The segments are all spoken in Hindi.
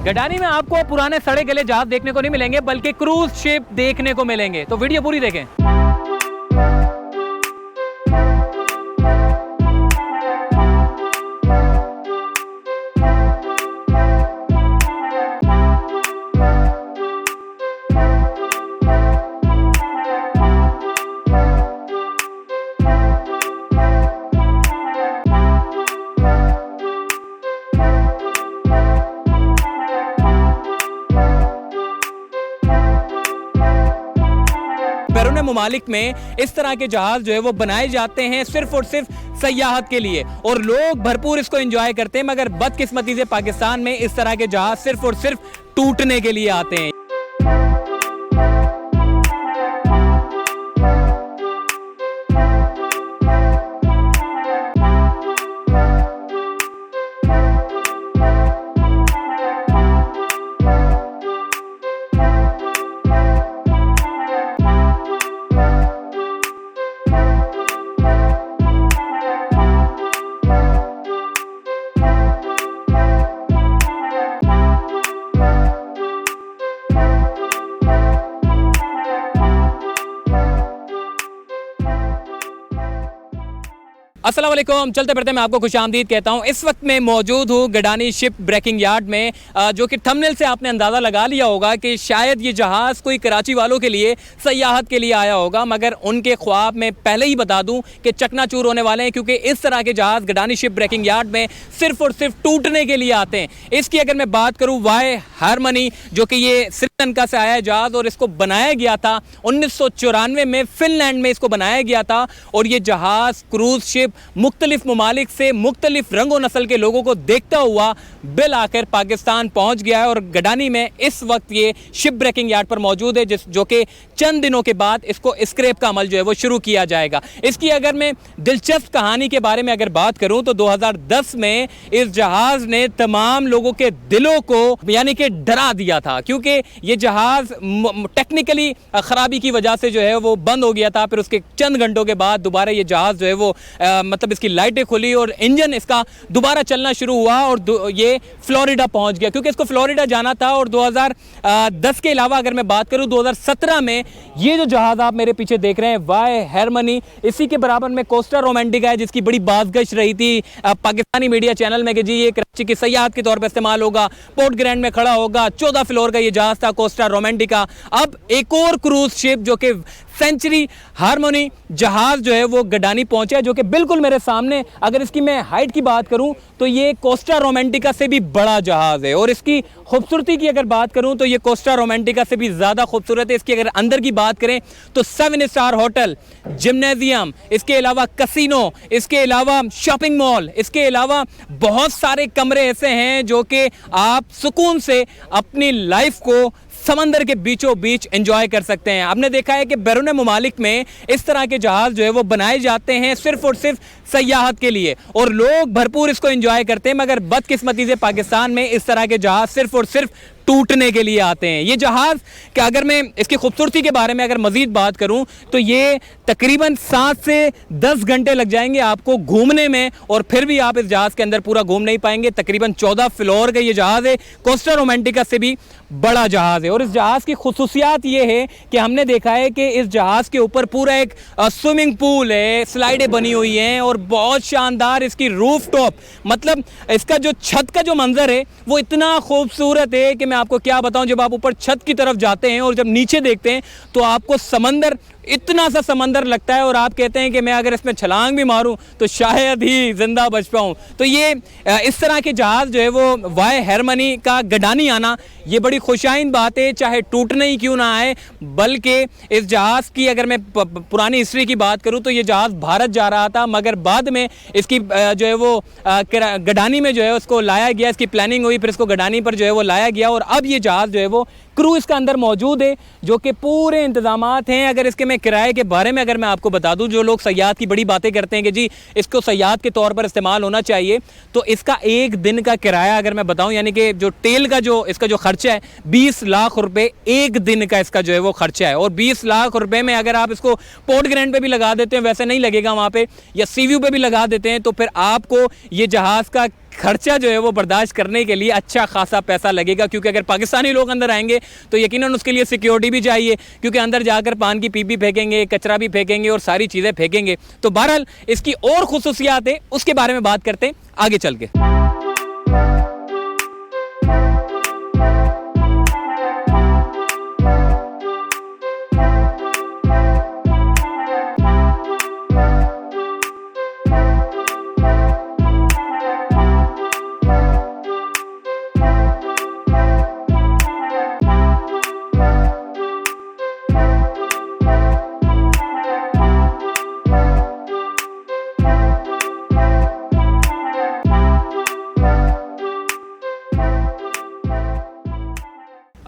गडानी में आपको पुराने सड़े गले जहाज देखने को नहीं मिलेंगे, बल्कि क्रूज शिप देखने को मिलेंगे। तो वीडियो पूरी देखें। बैरून मुमालिक में इस तरह के जहाज जो है वो बनाए जाते हैं सिर्फ और सिर्फ सयाहत के लिए, और लोग भरपूर इसको एंजॉय करते हैं। मगर बदकिस्मती से पाकिस्तान में इस तरह के जहाज सिर्फ और सिर्फ टूटने के लिए आते हैं। अस्सलाम वालेकुम, चलते फिरते मैं आपको खुशामदीद कहता हूं। इस वक्त मैं मौजूद हूं गडानी शिप ब्रेकिंग यार्ड में, जो कि थंबनेल से आपने अंदाज़ा लगा लिया होगा कि शायद ये जहाज़ कोई कराची वालों के लिए सयाहत के लिए आया होगा, मगर उनके ख्वाब में पहले ही बता दूं कि चकनाचूर होने वाले हैं, क्योंकि इस तरह के जहाज़ गडानी शिप ब्रेकिंग यार्ड में सिर्फ और सिर्फ टूटने के लिए आते हैं। इसकी अगर मैं बात करूँ वाई हारमनी, जो कि ये श्रीलंका से आया जहाज़ और इसको बनाया गया था 1994 में, फिनलैंड में इसको बनाया गया था। और ये जहाज़ क्रूज शिप मुख्तलिफ ममालिक से मुख्तलिफ रंगो नस्ल के लोगों को देखता हुआ बिल आकर पाकिस्तान पहुंच गया है। और गडानी में इस वक्त ये शिप ब्रेकिंग यार्ड पर मौजूद है, जो कि चंद दिनों के बाद इसको स्क्रैप का अमल जो है वो शुरू किया जाएगा। इसकी अगर मैं दिलचस्प कहानी के बारे में अगर बात करूं तो 2010 में इस जहाज़ ने तमाम लोगों के दिलों को यानी कि डरा दिया था, क्योंकि ये जहाज़ टेक्निकली ख़राबी की वजह से जो है वो बंद हो गया था। फिर उसके चंद घंटों के बाद दोबारा ये जहाज़ जो है वो मतलब इसकी लाइटें खुली और इंजन इसका दोबारा चलना शुरू हुआ और ये फ्लोरिडा पहुंच गया, क्योंकि इसको फ्लोरिडा जाना था। और 2010 के अलावा अगर मैं बात करूं 2017 में ये जो जहाज़ आप मेरे पीछे देख रहे हैं वाई हारमनी, इसी के बराबर में कोस्टा रोमांटिका है, जिसकी बड़ी बाज़गश रही थी पाकिस्तानी मीडिया चैनल में कि जी ये कराची की सयाहत के तौर पर इस्तेमाल होगा, पोर्ट ग्रैंड में खड़ा होगा। 14 फ्लोर का ये जहाज़ था कोस्टा रोमांटिका। अब एक और क्रूज शिप जो कि सेंचुरी हारमोनी जहाज़ जो है वो गडानी पहुंचा है, जो कि बिल्कुल मेरे सामने, अगर इसकी मैं हाइट की बात करूं तो ये कोस्टा रोमांटिका से भी बड़ा जहाज़ है। और इसकी खूबसूरती की अगर बात करूं तो ये कोस्टा रोमांटिका से भी ज़्यादा खूबसूरत है। इसकी अगर अंदर की बात करें तो 7 स्टार होटल, जिम्नेजियम, इसके अलावा कसिनो, इसके अलावा शॉपिंग मॉल, इसके अलावा बहुत सारे कमरे ऐसे हैं जो कि आप सुकून से अपनी लाइफ को समंदर के बीचों बीच एंजॉय कर सकते हैं। आपने देखा है कि बैरून मुमालिक में इस तरह के जहाज़ जो है वो बनाए जाते हैं सिर्फ और सिर्फ सयाहत के लिए, और लोग भरपूर इसको एंजॉय करते हैं। मगर बदकिस्मती से पाकिस्तान में इस तरह के जहाज़ सिर्फ और सिर्फ टूटने के लिए आते हैं। ये जहाज़ कि अगर मैं इसकी खूबसूरती के बारे में अगर मज़ीद बात करूं तो ये तकरीबन 7 से 10 घंटे लग जाएंगे आपको घूमने में, और फिर भी आप इस जहाज़ के अंदर पूरा घूम नहीं पाएंगे। तकरीबन 14 फ्लोर का ये जहाज़ है, कोस्टा रोमांटिका से भी बड़ा जहाज़ है। और इस जहाज़ की खुसूसियात ये है कि हमने देखा है कि इस जहाज़ के ऊपर पूरा एक स्विमिंग पूल है, स्लाइडें बनी हुई हैं, और बहुत शानदार इसकी रूफ टॉप, मतलब इसका जो छत का जो मंजर है वो इतना खूबसूरत है कि मैं आपको क्या बताऊं। जब आप ऊपर छत की तरफ जाते हैं और जब नीचे देखते हैं तो आपको समंदर, इतना सा समंदर लगता है, और आप कहते हैं कि मैं अगर इसमें छलांग भी मारूं तो शायद ही जिंदा बच पाऊं। तो ये इस तरह के जहाज़ जो है वो वाई हारमनी का गडानी आना ये बड़ी खुशाइन बात है, चाहे टूटने ही क्यों ना आए। बल्कि इस जहाज़ की अगर मैं पुरानी हिस्ट्री की बात करूं तो ये जहाज़ भारत जा रहा था, मगर बाद में इसकी जो है वो गडानी में जो है उसको लाया गया, इसकी प्लानिंग हुई, फिर इसको गडानी पर जो है वो लाया गया। और अब ये जहाज़ जो है वो क्रू इसका अंदर मौजूद है, जो कि पूरे इंतजामात हैं। अगर इसके मैं किराए के बारे में अगर मैं आपको बता दूं, जो लोग सयाहत की बड़ी बातें करते हैं कि जी इसको सयाहत के तौर पर इस्तेमाल होना चाहिए, तो इसका एक दिन का किराया अगर मैं बताऊं, यानी कि जो तेल का जो इसका जो खर्चा है 20 लाख रुपए एक दिन का इसका जो है वो खर्चा है। और 20 लाख रुपए में अगर आप इसको पोर्ट ग्रैंड पे भी लगा देते हैं, वैसे नहीं लगेगा वहाँ पे, या सीव्यू पे भी लगा देते हैं, तो फिर आपको ये जहाज़ का खर्चा जो है वो बर्दाश्त करने के लिए अच्छा खासा पैसा लगेगा, क्योंकि अगर पाकिस्तानी लोग अंदर आएंगे तो यकीनन उसके लिए सिक्योरिटी भी चाहिए, क्योंकि अंदर जाकर पान की पीपी फेंकेंगे, कचरा भी फेंकेंगे और सारी चीज़ें फेंकेंगे। तो बहरहाल इसकी और खुसूसियात है, उसके बारे में बात करते हैं आगे चल के।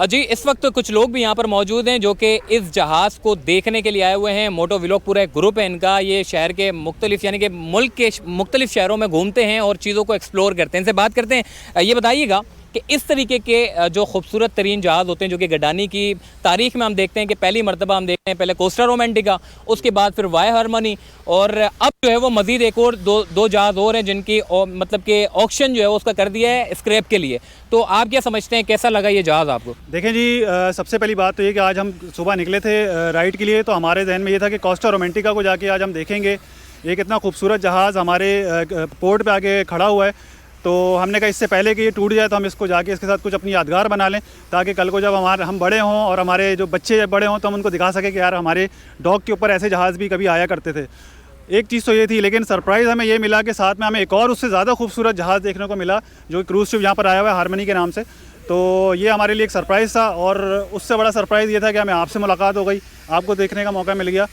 जी इस वक्त कुछ लोग भी यहाँ पर मौजूद हैं जो कि इस जहाज़ को देखने के लिए आए हुए हैं। मोटो व्लॉग पूरा एक ग्रुप है इनका, ये शहर के मुख्तलिफ यानी कि मुल्क के मुख्तलिफ शहरों में घूमते हैं और चीज़ों को एक्सप्लोर करते हैं। इनसे बात करते हैं, ये बताइएगा कि इस तरीके के जो खूबसूरत तरीन जहाज़ होते हैं जो कि गडानी की तारीख़ में हम देखते हैं कि पहली मरतबा हम देखते हैं पहले कोस्टा रोमांटिका, उसके बाद फिर वाई हारमोनी, और अब जो है वो मज़ीद एक और दो जहाज़ और हैं जिनकी मतलब कि ऑक्शन जो है उसका कर दिया है स्क्रैप के लिए। तो आप क्या समझते हैं, कैसा लगा ये जहाज़ आपको? देखें जी, सबसे पहली बात तो ये कि आज हम सुबह निकले थे राइड के लिए, तो हमारे जहन में ये था कि कोस्टा रोमांटिका को जाके आज हम देखेंगे। ये कितना खूबसूरत जहाज़ हमारे पोर्ट पे आके खड़ा हुआ है, तो हमने कहा इससे पहले कि ये टूट जाए तो हम इसको जाके इसके साथ कुछ अपनी यादगार बना लें, ताकि कल को जब हम बड़े हों और हमारे जो बच्चे जब बड़े हों तो हम उनको दिखा सकें कि यार हमारे डॉक के ऊपर ऐसे जहाज़ भी कभी आया करते थे। एक चीज़ तो ये थी, लेकिन सरप्राइज़ हमें ये मिला कि साथ में हमें एक और उससे ज़्यादा खूबसूरत जहाज़ देखने को मिला जो क्रूज़ शिप यहाँ पर आया हुआ है हारमोनी के नाम से। तो ये हमारे लिए एक सरप्राइज़ था, और उससे बड़ा सरप्राइज़ ये था कि हमें आपसे मुलाकात हो गई, आपको देखने का मौका मिल गया।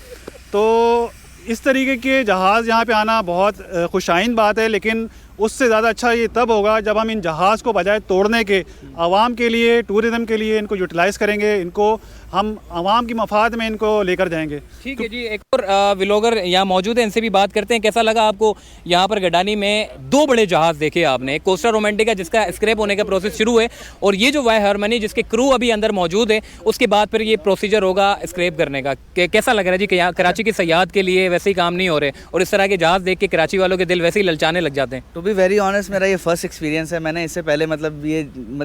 तो इस तरीके के जहाज़ यहाँ पे आना बहुत खुशाइन बात है, लेकिन उससे ज़्यादा अच्छा ये तब होगा जब हम इन जहाज़ को बजाय तोड़ने के आवाम के लिए, टूरिज़म के लिए इनको यूटिलाइज़ करेंगे, इनको हम आवाम की मफाद में इनको लेकर जाएंगे। ठीक है जी, एक और व्लॉगर यहाँ मौजूद है, इनसे भी बात करते हैं। कैसा लगा आपको यहाँ पर गडानी में दो बड़े जहाज़ देखे आपने, कोस्टा रोमांटिका जिसका स्क्रैप होने का प्रोसेस शुरू है, और ये जो वाई हारमोनी जिसके क्रू अभी अंदर मौजूद है, उसके बाद फिर ये प्रोसीजर होगा स्क्रैप करने का। कैसा लग रहा है जी कि यहाँ कराची की सयाहत के लिए वैसे ही काम नहीं हो रहे, और इस तरह के जहाज़ देख के कराची वालों के दिल वैसे ही ललचाने लग जाते हैं? टू बी वेरी ऑनेस्ट, मेरा ये फर्स्ट एक्सपीरियंस है। मैंने इससे पहले मतलब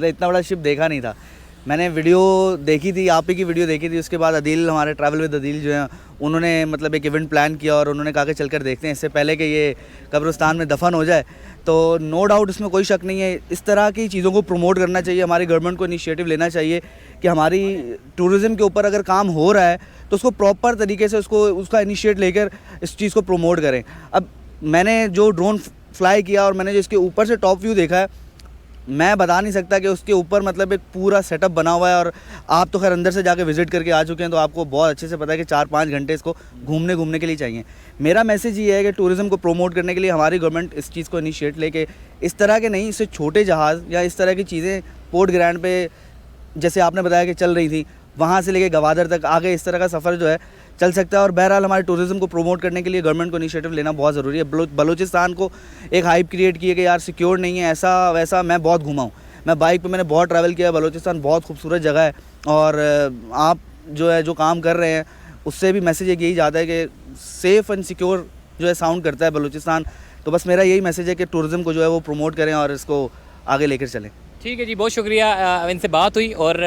इतना बड़ा शिप देखा नहीं था। मैंने वीडियो देखी थी, आप ही की वीडियो देखी थी, उसके बाद अदील, हमारे ट्रैवल विद अदील जो हैं, उन्होंने मतलब एक इवेंट प्लान किया और उन्होंने कहा कि चलकर देखते हैं इससे पहले कि ये कब्रिस्तान में दफन हो जाए। तो नो डाउट इसमें कोई शक नहीं है, इस तरह की चीज़ों को प्रमोट करना चाहिए। हमारी गवर्नमेंट को इनिशिएटिव लेना चाहिए कि हमारी टूरिज़म के ऊपर अगर काम हो रहा है तो उसको प्रॉपर तरीके से उसका इनिशिएट लेकर इस चीज़ को प्रमोट करें। अब मैंने जो ड्रोन फ्लाई किया और मैंने जो इसके ऊपर से टॉप व्यू देखा है, मैं बता नहीं सकता कि उसके ऊपर मतलब एक पूरा सेटअप बना हुआ है। और आप तो खैर अंदर से जाके विज़िट करके आ चुके हैं, तो आपको बहुत अच्छे से पता है कि 4-5 घंटे इसको घूमने के लिए चाहिए। मेरा मैसेज ये है कि टूरिज़म को प्रमोट करने के लिए हमारी गवर्नमेंट इस चीज़ को इनिशिएट लेके इस तरह के नहीं, इससे छोटे जहाज़ या इस तरह की चीज़ें पोर्ट ग्रैंड पे जैसे आपने बताया कि चल रही थी, वहाँ से लेके गवादर तक आगे इस तरह का सफ़र जो है चल सकता है। और बहरहाल हमारे टूरिज़म को प्रमोट करने के लिए गवर्नमेंट को इनिशिएटिव लेना बहुत ज़रूरी है। बलूचिस्तान को एक हाइप क्रिएट की है कि यार सिक्योर नहीं है, ऐसा वैसा। मैं बहुत घूमा हूँ, मैं बाइक पे मैंने बहुत ट्रैवल किया है। बलूचिस्तान बहुत खूबसूरत जगह है, और आप जो है जो काम कर रहे हैं उससे भी मैसेज एक यही जाता है कि सेफ़ एंड सिक्योर जो है साउंड करता है बलूचिस्तान। तो बस मेरा यही मैसेज है कि टूरिज़म को जो है वो प्रमोट करें और इसको आगे लेकर चलें। ठीक है जी, बहुत शुक्रिया। इनसे बात हुई, और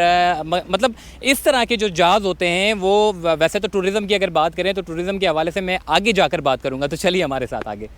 मतलब इस तरह के जो जहाज़ होते हैं वो वैसे तो टूरिज़म की अगर बात करें तो टूरिज़म के हवाले से मैं आगे जाकर बात करूँगा, तो चलिए हमारे साथ आगे।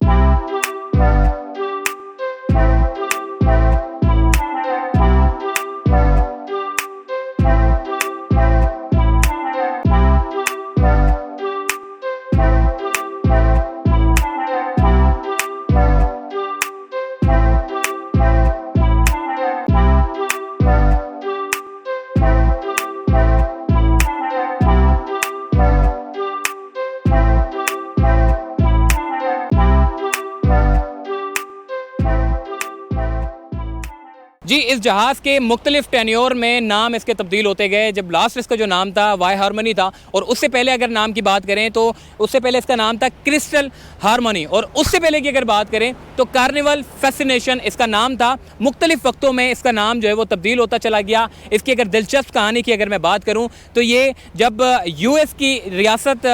जी इस जहाज़ के मुख्तलिफ टेन्योर में नाम इसके तब्दील होते गए। जब लास्ट इसका जो नाम था वाई हारमनी था, और उससे पहले अगर नाम की बात करें तो उससे पहले इसका नाम था क्रिस्टल हारमनी, और उससे पहले की अगर बात करें तो कार्निवल फैसिनेशन इसका नाम था। मुख्तलिफ वक्तों में इसका नाम जो है वो तब्दील होता चला गया। इसकी अगर दिलचस्प कहानी की अगर मैं बात करूँ तो ये जब US की रियासत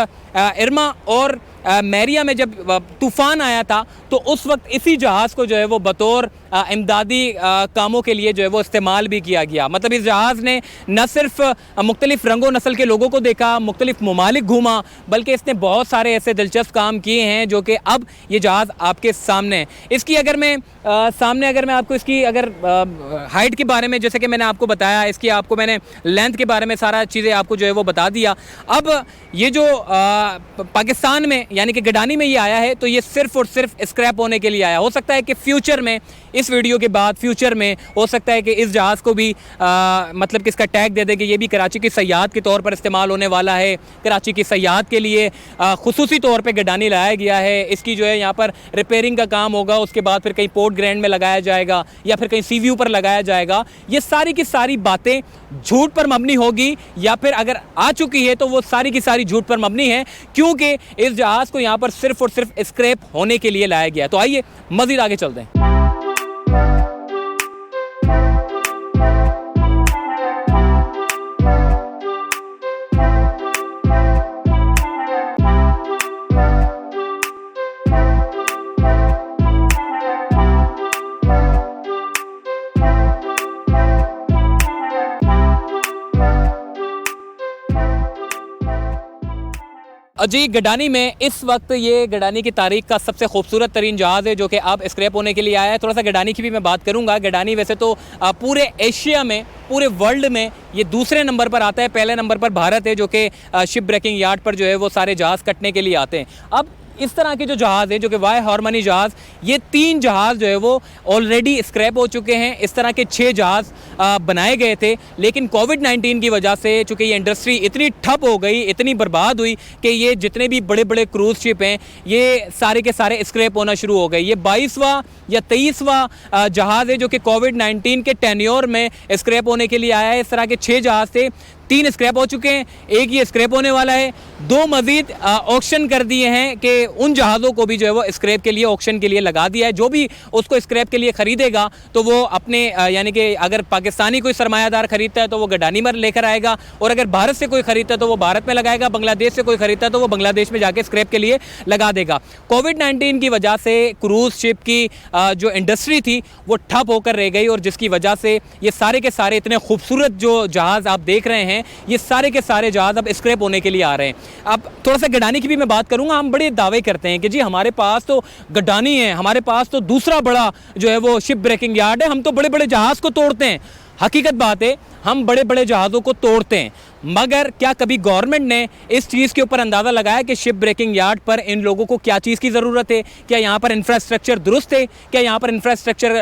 इरमा और मैरिया में जब तूफ़ान आया था तो उस वक्त इसी जहाज़ को जो है वो बतौर इमदादी कामों के लिए जो है वो इस्तेमाल भी किया गया। मतलब इस जहाज़ ने न सिर्फ मुख्तलिफ़ रंगो नस्ल के लोगों को देखा, मुख्तलिफ़ ममालिक घूमा, बल्कि इसने बहुत सारे ऐसे दिलचस्प काम किए हैं जो कि अब ये जहाज़ आपके सामने है। इसकी अगर मैं अगर मैं आपको इसकी अगर हाइट के बारे में, जैसे कि मैंने आपको बताया, इसकी आपको मैंने लेंथ के बारे में सारा चीज़ें आपको जो है वो बता दिया। अब ये जो पाकिस्तान में यानी कि गडानी में ये आया है तो ये सिर्फ़ और सिर्फ स्क्रैप होने के लिए आया। हो सकता है कि फ्यूचर में, इस वीडियो के बाद फ्यूचर में हो सकता है कि इस जहाज़ को भी मतलब कि इसका टैग दे दे कि ये भी कराची की सयाहत के तौर पर इस्तेमाल होने वाला है। कराची की सयाहत के लिए खुसूसी तौर पे गडानी लाया गया है। इसकी जो है यहाँ पर रिपेयरिंग का काम होगा, उसके बाद फिर कहीं पोर्ट ग्रैंड में लगाया जाएगा या फिर कहीं सी व्यू पर लगाया जाएगा। ये सारी की सारी बातें झूठ पर मबनी होगी, या फिर अगर आ चुकी है तो वो सारी की सारी झूठ पर मबनी है, क्योंकि इस जहाज़ को यहाँ पर सिर्फ और सिर्फ स्क्रैप होने के लिए लाया गया। तो आइए मज़ीद आगे चलते हैं। जी, गडानी में इस वक्त ये गडानी की तारीख का सबसे खूबसूरत तरीन जहाज़ है जो कि अब स्क्रैप होने के लिए आया है। थोड़ा सा गडानी की भी मैं बात करूंगा। गडानी वैसे तो पूरे एशिया में, पूरे वर्ल्ड में ये दूसरे नंबर पर आता है। पहले नंबर पर भारत है जो कि शिप ब्रेकिंग यार्ड पर जो है वो सारे जहाज़ कटने के लिए आते हैं। अब इस तरह के जो जहाज़ है जो कि वाई हारमनी जहाज़, ये 3 जहाज़ जो है वो ऑलरेडी स्क्रैप हो चुके हैं। इस तरह के 6 जहाज़ बनाए गए थे, लेकिन कोविड-19 की वजह से चूँकि ये इंडस्ट्री इतनी ठप हो गई, इतनी बर्बाद हुई कि ये जितने भी बड़े बड़े क्रूज़ शिप हैं ये सारे के सारे स्क्रैप होना शुरू हो गए। ये 22वां या 23वां जहाज़ है जो कि कोविड-19 के टेन्योर में स्क्रैप होने के लिए आया है। इस तरह के 6 जहाज़ थे, 3 स्क्रैप हो चुके हैं, एक ये स्क्रैप होने वाला है। 2 मज़ीद ऑक्शन कर दिए हैं कि उन जहाज़ों को भी जो है वो स्क्रैप के लिए ऑक्शन के लिए लगा दिया है। जो भी उसको स्क्रैप के लिए ख़रीदेगा तो वो अपने यानी कि अगर पाकिस्तानी कोई सरमायादार ख़रीदता है तो वो गडानी में लेकर आएगा, और अगर भारत से कोई ख़रीदता है तो वो भारत में लगाएगा, बांग्लादेश से कोई ख़रीदता है तो वो बांग्लादेश में जाके स्क्रैप के लिए लगा देगा। कोविड-19 की वजह से क्रूज़ शिप की जो इंडस्ट्री थी वो ठप होकर रह गई, और जिसकी वजह से ये सारे के सारे इतने खूबसूरत जो जहाज़ आप देख रहे हैं ये सारे के सारे जहाज़ अब स्क्रैप होने के लिए आ रहे हैं। अब थोड़ा सा गडानी की भी मैं बात करूंगा। हम बड़े दावे करते हैं कि जी हमारे पास तो गडानी है, हमारे पास तो दूसरा बड़ा जो है वो शिप ब्रेकिंग यार्ड है, हम तो बड़े बड़े जहाज़ को तोड़ते हैं। हकीकत बात है, हम बड़े बड़े जहाज़ों को तोड़ते हैं, मगर क्या कभी गवर्नमेंट ने इस चीज़ के ऊपर अंदाज़ा लगाया कि शिप ब्रेकिंग यार्ड पर इन लोगों को क्या चीज़ की ज़रूरत है? क्या यहाँ पर इंफ्रास्ट्रक्चर दुरुस्त है? क्या यहाँ पर इंफ्रास्ट्रक्चर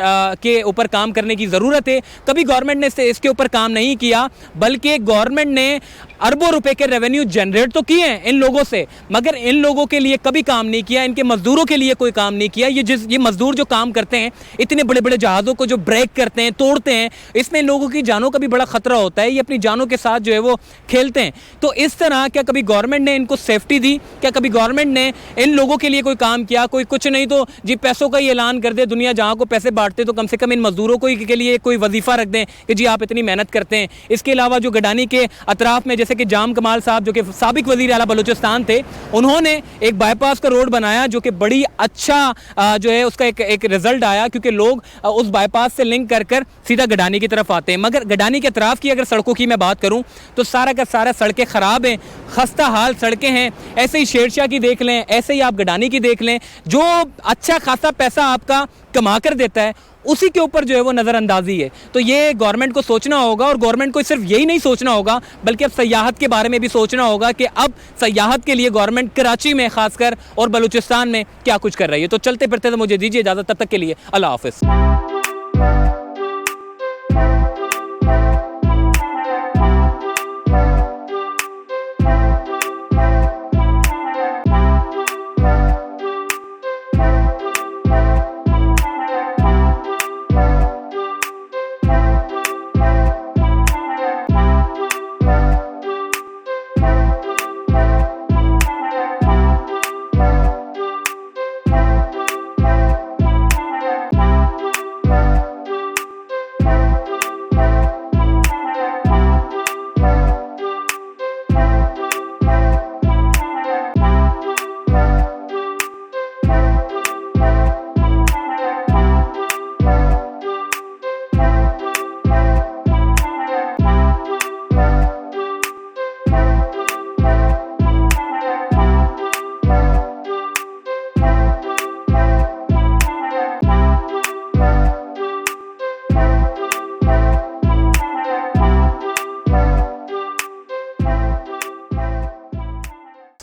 के ऊपर काम करने की ज़रूरत है? कभी गवर्नमेंट ने इसके ऊपर काम नहीं किया, बल्कि गवर्नमेंट ने अरबों रुपए के रेवेन्यू जनरेट तो किए हैं इन लोगों से, मगर इन लोगों के लिए कभी काम नहीं किया, इनके मज़दूरों के लिए कोई काम नहीं किया। ये मज़दूर जो काम करते हैं, इतने बड़े बड़े जहाज़ों को जो ब्रेक करते हैं, तोड़ते हैं, इसमें लोगों की जानों का भी बड़ा ख़तरा होता है। ये अपनी जानों के साथ जो है वो खेलते हैं। तो इस तरह क्या कभी गवर्नमेंट ने इनको सेफ्टी दी? क्या कभी गवर्नमेंट ने इन लोगों के लिए कोई काम किया? कोई कुछ नहीं तो जी पैसों का ही ऐलान कर दे, दुनिया जहाँ को पैसे बांटते तो कम से कम इन मजदूरों को के लिए कोई वजीफ़ा रख दें कि जी आप इतनी मेहनत करते हैं। इसके अलावा जो गडानी के अतराफ़ में जैसे कि जाम कमाल साहब जो कि साबिक वज़ीर आला बलूचिस्तान थे, उन्होंने एक बाईपास का रोड बनाया जो कि बड़ी अच्छा जो है उसका एक रिज़ल्ट आया, क्योंकि लोग उस बाईपास से लिंक कर सीधा गडानी की तरफ आते हैं। मगर गडानी के अतराफ़ की अगर सड़कों की मैं बात करूँ तो सारा का सारा सड़कें ख़राब हैं, खस्ता हाल सड़कें हैं। ऐसे ही शेरशाह की देख लें, ऐसे ही आप गडानी की देख लें, जो अच्छा खासा पैसा आपका कमा कर देता है उसी के ऊपर जो है वो नज़रअंदाजी है। तो ये गवर्नमेंट को सोचना होगा, और गवर्नमेंट को सिर्फ यही नहीं सोचना होगा बल्कि अब सयाहत के बारे में भी सोचना होगा कि अब सयाहत के लिए गवर्नमेंट कराची में खासकर और बलूचिस्तान में क्या कुछ कर रही है। तो चलते फिरते तो मुझे दीजिए इजाज़त, तब तक के लिए अल्लाह हाफ़िज़।